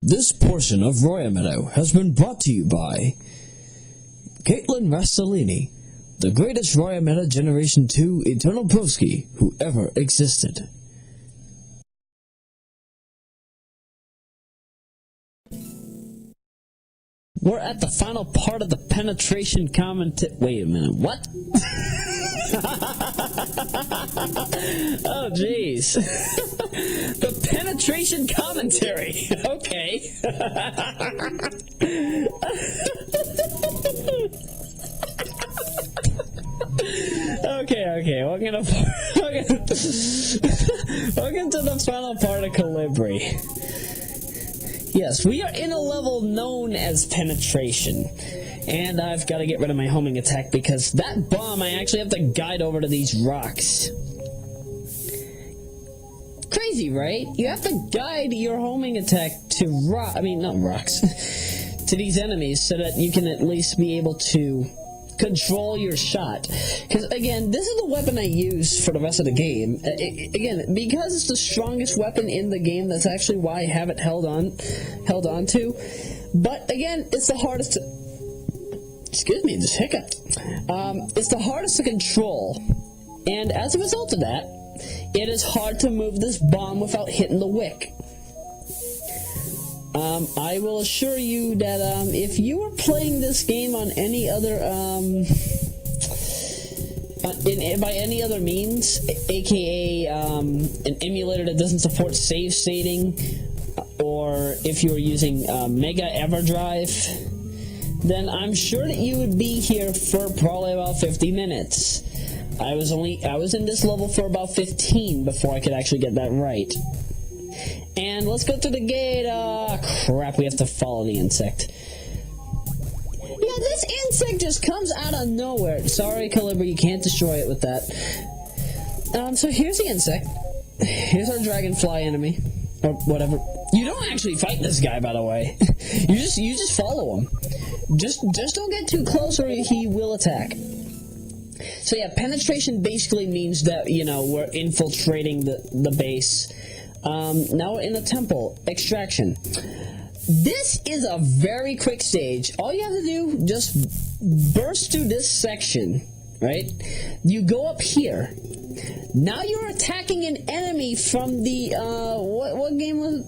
This portion of Royameadow has been brought to you by Caitlin Rastellini, the greatest Royameadow Generation 2 Eternal Broski who ever existed. We're at the final part of the penetration Wait a minute, what? Oh, jeez. The penetration commentary. Okay. Okay. Welcome to the final part of Kolibri. Yes, we are in a level known as penetration. And I've got to get rid of my homing attack because that bomb I actually have to guide over to these rocks. Crazy, right? You have to guide your homing attack to rocks. To these enemies so that you can at least be able to control your shot. Because again, this is the weapon I use for the rest of the game. Again, because it's the strongest weapon in the game, that's actually why I have it held on to. But again, it's the hardest to... Excuse me, just hiccuped. It's the hardest to control. And as a result of that, it is hard to move this bomb without hitting the wick. I will assure you that if you were playing this game on any other by any other means, aka an emulator that doesn't support save stating, or if you were using Mega EverDrive, then I'm sure that you would be here for probably about 50 minutes. I was in this level for about 15 before I could actually get that right. And let's go to the gate. Crap, we have to follow the insect. Yeah, this insect just comes out of nowhere. Sorry, Kolibri, you can't destroy it with that. So here's the insect. Here's our dragonfly enemy. Or whatever. You don't actually fight this guy, by the way. You just follow him. Just don't get too close or he will attack. So yeah, penetration basically means that, you know, we're infiltrating the base. Now we're in the temple. Extraction. This is a very quick stage. All you have to do, just burst through this section, right? You go up here. Now you're attacking an enemy from the, what game was it?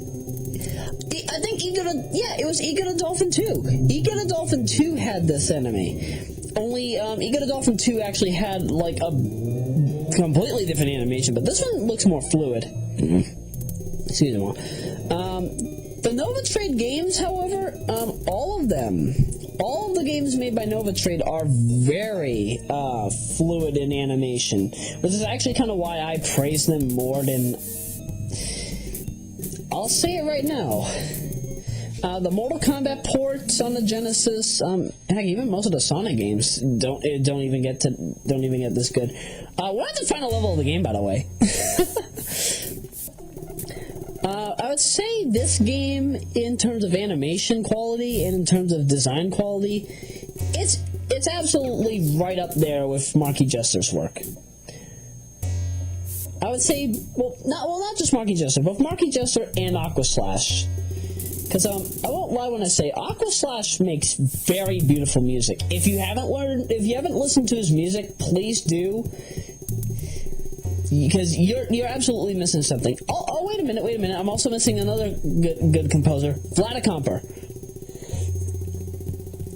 I think it was Ego the Dolphin 2. Ego the Dolphin 2 had this enemy. Only, Ego the Dolphin 2 actually had, like, a completely different animation, but this one looks more fluid. Excuse me. The Novatrade games, however, all of the games made by Novatrade are very fluid in animation, which is actually kind of why I praise them more than... I'll say it right now. The Mortal Kombat ports on the Genesis, heck, even most of the Sonic games don't even get this good. We're at the final level of the game, by the way. I would say this game, in terms of animation quality and in terms of design quality, it's absolutely right up there with Marky Jester's work. I would say, not just Marky Jester, but Marky Jester and Aqua Slash. Because I won't lie when I say Aqua Slash makes very beautiful music. If you haven't listened to his music, please do. Because you're absolutely missing something. Oh, wait a minute. I'm also missing another good composer, Vladicomper.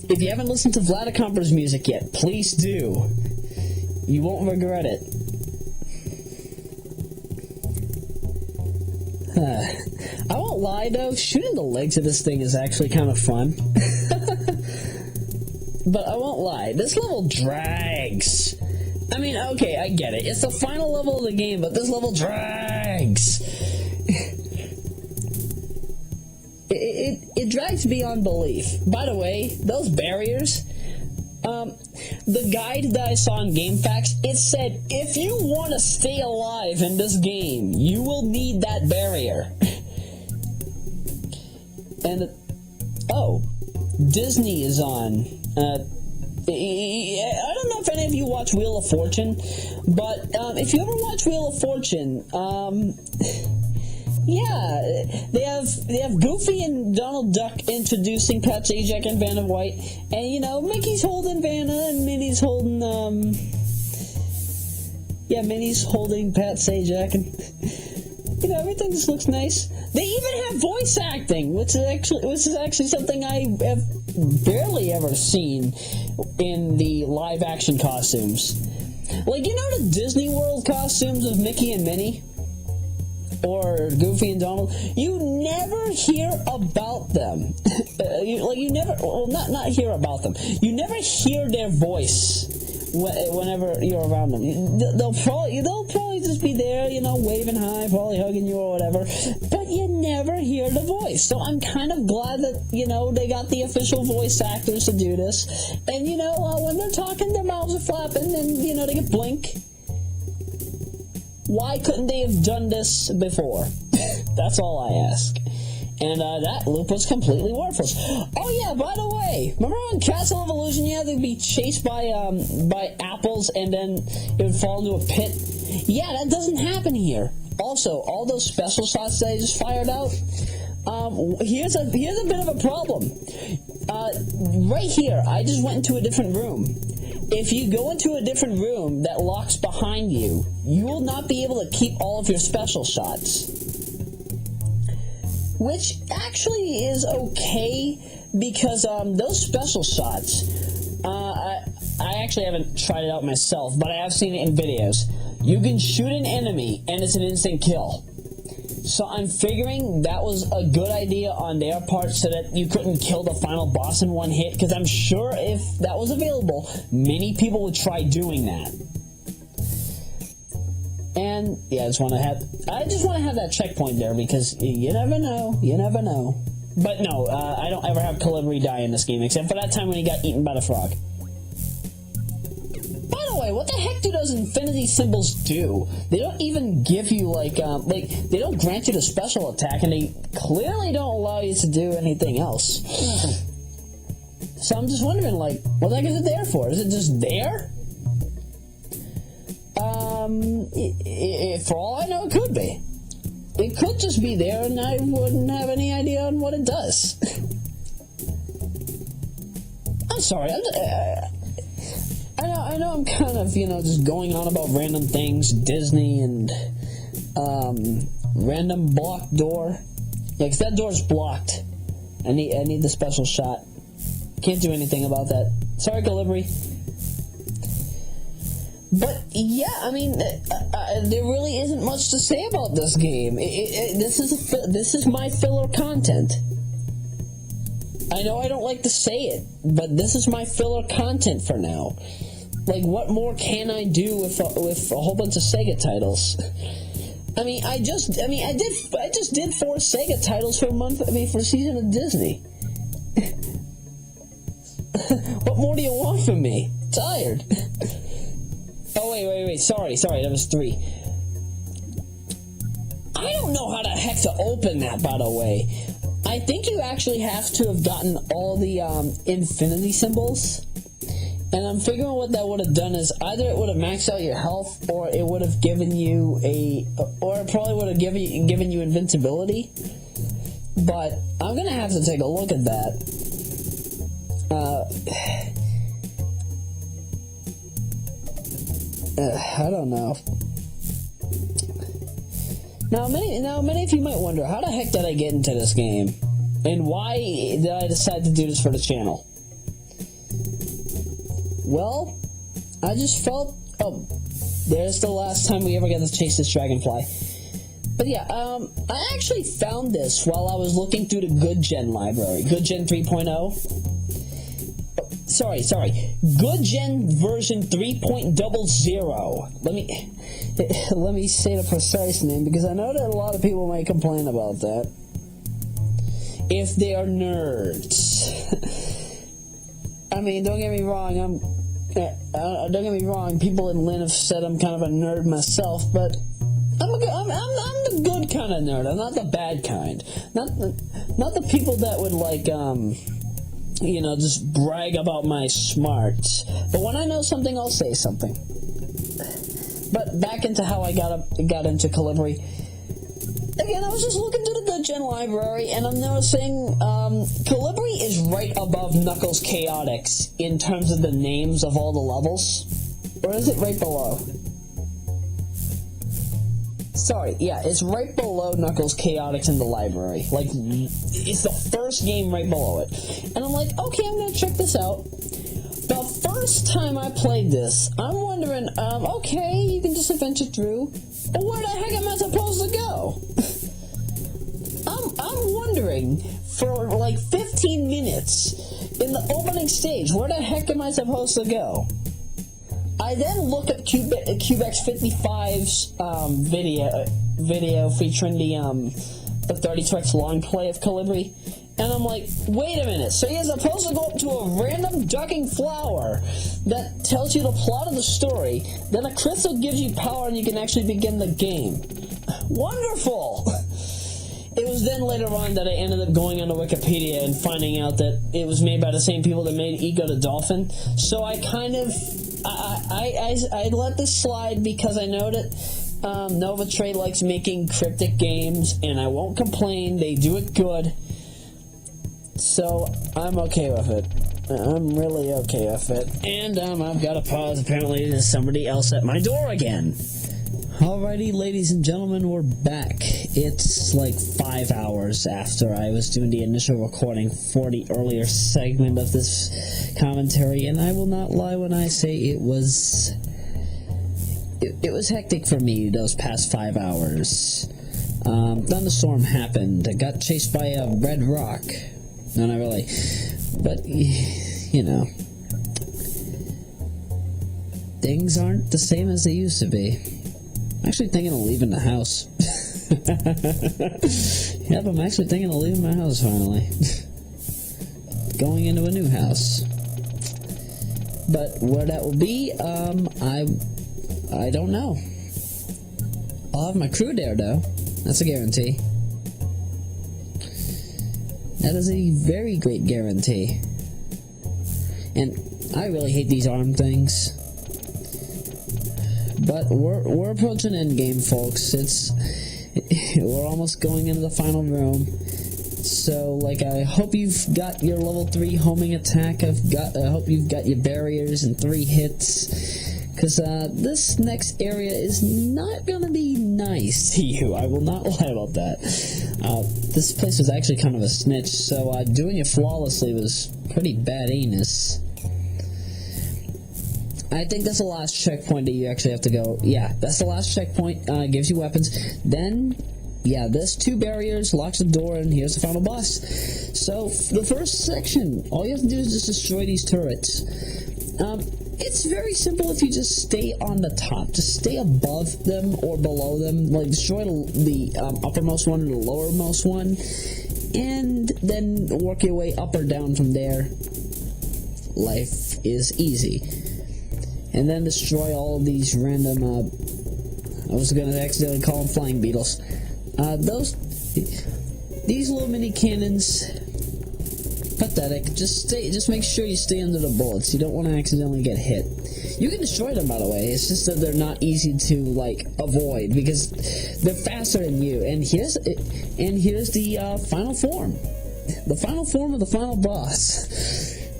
If you haven't listened to Vladicomper's music yet, please do. You won't regret it. I won't lie though, shooting the legs of this thing is actually kind of fun. But I won't lie, this level drags. I mean, okay, I get it. It's the final level of the game, but this level drags. It drags beyond belief. By the way, those barriers, the guide that I saw in GameFAQs, it said, if you want to stay alive in this game, you will need that barrier. And, Disney is on. I don't know if any of you watch Wheel of Fortune, but if you ever watch Wheel of Fortune, Yeah, they have Goofy and Donald Duck introducing Pat Sajak and Vanna White, and you know Mickey's holding Vanna and Minnie's holding Minnie's holding Pat Sajak, and you know everything just looks nice. They even have voice acting, which is actually something I have barely ever seen in the live action costumes. Like, you know the Disney World costumes of Mickey and Minnie? Or Goofy and Donald? You never hear about them. You never, well, not hear about them. You never hear their voice whenever you're around them. They'll probably just be there, you know, waving hi, probably hugging you or whatever, but you never hear the voice. So I'm kind of glad that, you know, they got the official voice actors to do this, and you know, when they're talking, their mouths are flapping, and you know, they can blink. Why couldn't they have done this before? That's all I ask. And that loop was completely worthless. Oh yeah, by the way, remember on Castle of Illusion, you had to be chased by apples and then it would fall into a pit? Yeah, that doesn't happen here. Also, all those special shots that I just fired out, here's a bit of a problem. Right here, I just went into a different room. If you go into a different room that locks behind you, you will not be able to keep all of your special shots. Which actually is okay, because those special shots, I actually haven't tried it out myself, but I have seen it in videos. You can shoot an enemy, and it's an instant kill. So I'm figuring that was a good idea on their part, so that you couldn't kill the final boss in one hit, because I'm sure if that was available, many people would try doing that. And yeah, I just want to have that checkpoint there, because you never know. But no, I don't ever have Kolibri die in this game, except for that time when he got eaten by the frog. By the way, what the heck do those infinity symbols do? They don't even give you like they don't grant you the special attack, and they clearly don't allow you to do anything else. So I'm just wondering, like, what the heck is it there for? Is it just there? For all I know, it could be. It could just be there, and I wouldn't have any idea on what it does. I'm sorry. I know I'm kind of, you know, just going on about random things, Disney and random blocked door. Yeah, 'cause that door's blocked. I need the special shot. Can't do anything about that. Sorry, Kolibri. But yeah, I mean, there really isn't much to say about this game. This is my filler content. I know I don't like to say it, but this is my filler content for now. Like, what more can I do with a whole bunch of Sega titles? I mean, I just did 4 Sega titles for a month. I mean, for a season of Disney. What more do you want from me? Tired. Oh, wait. Sorry, that was 3. I don't know how the heck to open that, by the way. I think you actually have to have gotten all the infinity symbols. And I'm figuring what that would have done is either it would have maxed out your health, or it would have given you or it probably would have given you invincibility. But I'm going to have to take a look at that. I don't know. Now many of you might wonder, how the heck did I get into this game? And why did I decide to do this for the channel? Well, I just felt, there's the last time we ever got to chase this dragonfly. But yeah, I actually found this while I was looking through the Good Gen library. Good Gen 3.0. Sorry. Good Gen version 3.00. Let me say the precise name, because I know that a lot of people might complain about that. If they are nerds. I mean, don't get me wrong. Don't get me wrong. People in Lynn have said I'm kind of a nerd myself, but I'm the good kind of nerd. I'm not the bad kind. Not the people that would just brag about my smarts. But when I know something, I'll say something. But back into how I got into Kolibri. again, I was just looking through the Gen library, and I'm noticing Kolibri is right above Knuckles Chaotix in terms of the names of all the levels. Or is it right below? Sorry, yeah, it's right below Knuckles Chaotix in the library. Like, it's the first game right below it. And I'm like, okay, I'm gonna check this out. The first time I played this, I'm wondering, okay, you can just adventure through, but where the heck am I supposed to go? I'm wondering, for like 15 minutes, in the opening stage, where the heck am I supposed to go? I then look at Cubex55's video featuring the 32x long play of Kolibri, and I'm like, wait a minute, so you're supposed to go up to a random ducking flower that tells you the plot of the story, then a crystal gives you power and you can actually begin the game. Wonderful! It was then later on that I ended up going onto Wikipedia and finding out that it was made by the same people that made Ego the Dolphin, so I kind of... I let this slide because I know that Nova Trade likes making cryptic games, and I won't complain. They do it good, so I'm okay with it. I'm really okay with it. And I've got to pause. Apparently, there's somebody else at my door again. Alrighty, ladies and gentlemen, we're back. It's like 5 hours after I was doing the initial recording for the earlier segment of this commentary, and I will not lie when I say it was hectic for me those past 5 hours. Thunderstorm happened. I got chased by a red rock. No, not really. But, you know. Things aren't the same as they used to be. I'm actually thinking of leaving the house. Yep, I'm actually thinking of leaving my house finally. Going into a new house. But where that will be, I don't know. I'll have my crew there, though. That's a guarantee. That is a very great guarantee. And I really hate these arm things. But we're approaching Endgame, folks. We're almost going into the final room. So, like, I hope you've got your level 3 homing attack. I hope you've got your barriers and 3 hits. Because this next area is not going to be nice to you. I will not lie about that. This place was actually kind of a snitch, so doing it flawlessly was pretty bad anus. I think that's the last checkpoint that you actually have to go. Yeah, that's the last checkpoint. Gives you weapons. Then, yeah, this 2 barriers, locks the door, and here's the final boss. So, the first section, all you have to do is just destroy these turrets. It's very simple if you just stay on the top. Just stay above them or below them. Like, destroy the uppermost one and the lowermost one. And then work your way up or down from there. Life is easy. And then destroy all of these random, I was going to accidentally call them flying beetles. These little mini cannons, pathetic. Just make sure you stay under the bullets. You don't want to accidentally get hit. You can destroy them, by the way. It's just that they're not easy to, like, avoid because they're faster than you. And here's the final form. The final form of the final boss.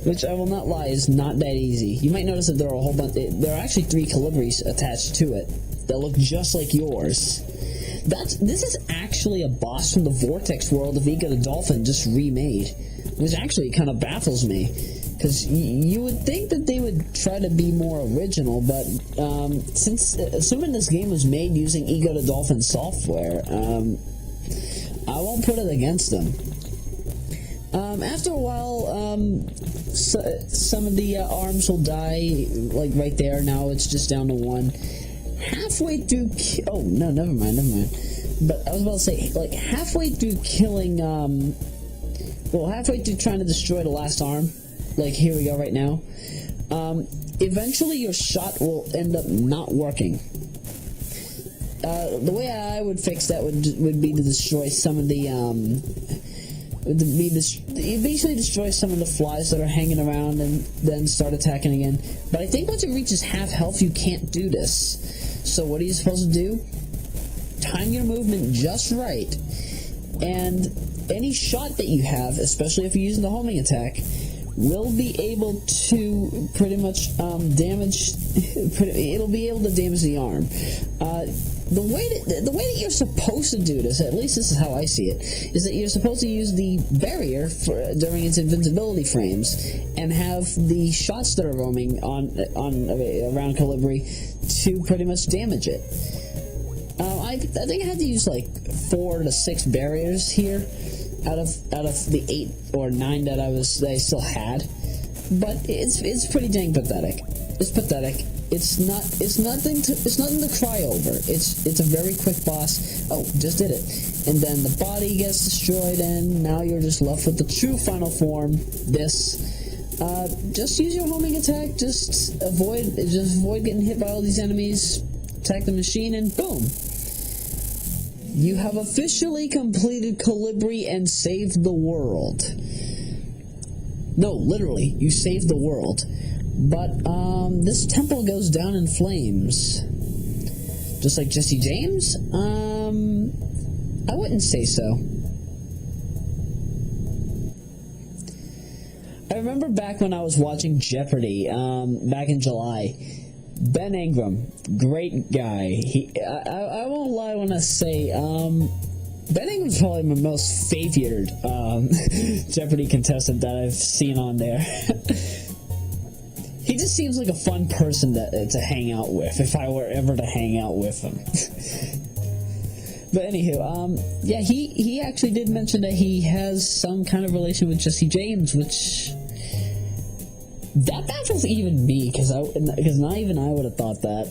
Which, I will not lie, is not that easy. You might notice that there are a whole bunch... There are actually 3 Kolibris attached to it that look just like yours. This is actually a boss from the Vortex world of Ego the Dolphin just remade. Which actually kind of baffles me. Because you would think that they would try to be more original, but assuming this game was made using Ego the Dolphin software, I won't put it against them. After a while, some of the arms will die, like right there. Now it's just down to 1. Halfway through... Oh, no, never mind. But I was about to say, like, halfway through killing... halfway through trying to destroy the last arm, like here we go right now, eventually your shot will end up not working. The way I would fix that would be to destroy some of the... You basically destroy some of the flies that are hanging around and then start attacking again. But I think once it reaches half health, you can't do this. So what are you supposed to do? time your movement just right, and any shot that you have, especially if you're using the homing attack, will be able to pretty much damage. It'll be able to damage the arm. The way that you're supposed to do this, at least this is how I see it, is that you're supposed to use the barrier during its invincibility frames, and have the shots that are roaming around Kolibri to pretty much damage it. I think I had to use like 4 to 6 barriers here out of the 8 or 9 that I still had, but it's pretty dang pathetic. It's pathetic. It's nothing to cry over. It's a very quick boss. Oh, just did it. And then the body gets destroyed, and now you're just left with the true final form. Just use your homing attack. Just avoid getting hit by all these enemies. Attack the machine, and boom. You have officially completed Kolibri and saved the world. No, literally, you saved the world. But, this temple goes down in flames. Just like Jesse James? I wouldn't say so. I remember back when I was watching Jeopardy, back in July. Ben Ingram, great guy. I won't lie when I say, Ben Ingram's probably my most favored, Jeopardy contestant that I've seen on there. He just seems like a fun person to hang out with, if I were ever to hang out with him. But anywho, yeah, he actually did mention that he has some kind of relation with Jesse James, which that baffles even me, because not even I would have thought that.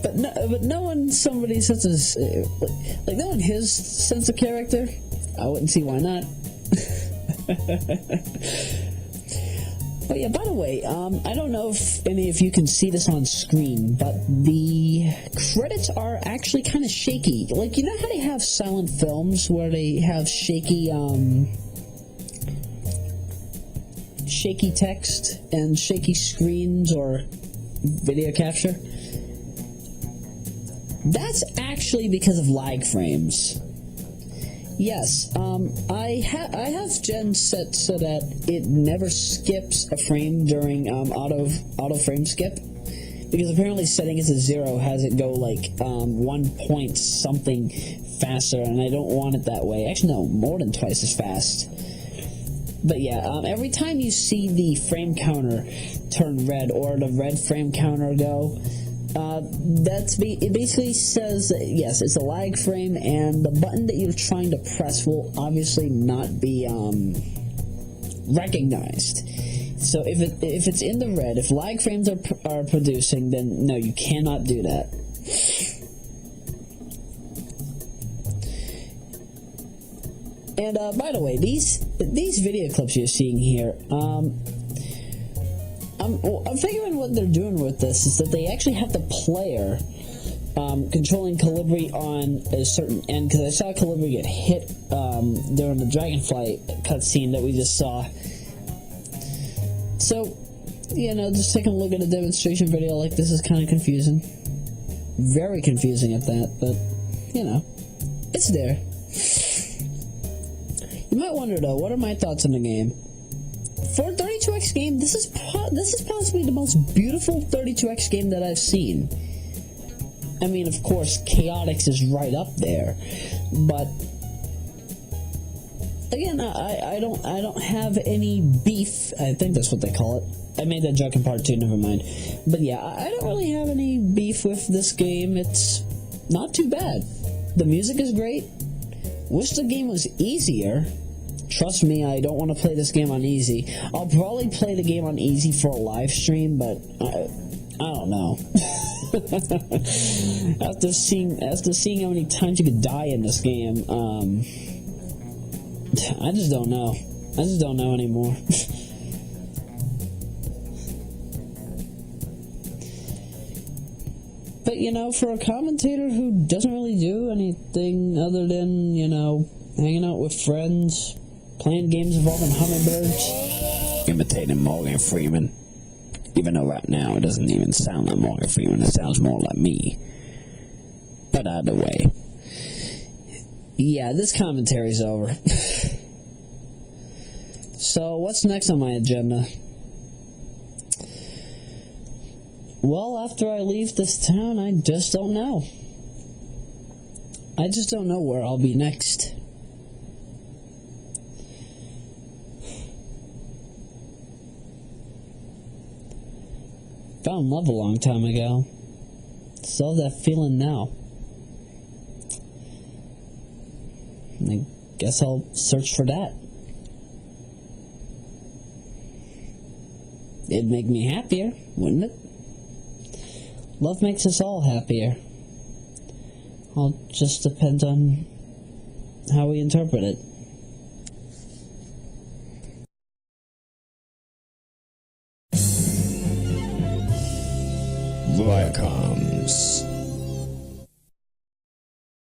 But knowing somebody such as like knowing his sense of character, I wouldn't see why not. But yeah, by the way, I don't know if any of you can see this on screen, but the credits are actually kind of shaky. Like, you know how they have silent films where they have shaky text and shaky screens or video capture? That's actually because of lag frames. Yes, I have Gen set so that it never skips a frame during auto frame skip, because apparently setting it to 0 has it go like 1 point something faster, and I don't want it that way. Actually, no, more than twice as fast. But yeah, every time you see the frame counter turn red or the red frame counter go, it basically says that, yes, it's a lag frame, and the button that you're trying to press will obviously not be recognized. So if it's in the red, if lag frames are producing, then no, you cannot do that. And by the way, these video clips you're seeing here, I'm figuring what they're doing with this is that they actually have the player controlling Kolibri on a certain end, because I saw Kolibri get hit during the Dragonfly cutscene that we just saw. So, you know, just taking a look at a demonstration video like this is kind of confusing. Very confusing at that, but, you know, it's there. You might wonder, though, what are my thoughts on the game? For a 32X game, this is possibly the most beautiful 32X game that I've seen. I mean, of course, Chaotix is right up there, but again, I don't have any beef. I think that's what they call it. I made that joke in part 2. Never mind. But yeah, I don't really have any beef with this game. It's not too bad. The music is great. Wish the game was easier. Trust me, I don't want to play this game on easy. I'll probably play the game on easy for a live stream, but I don't know. After seeing how many times you could die in this game, I just don't know. I just don't know anymore. But, you know, for a commentator who doesn't really do anything other than, you know, hanging out with friends, playing games involving hummingbirds, imitating Morgan Freeman, even though right now it doesn't even sound like Morgan Freeman, it sounds more like me. But either way. Yeah, this commentary's over. So, what's next on my agenda? Well, after I leave this town, I just don't know. I just don't know where I'll be next. Found love a long time ago. Still have that feeling now. I guess I'll search for that. It'd make me happier, wouldn't it? Love makes us all happier. All just depends on how we interpret it.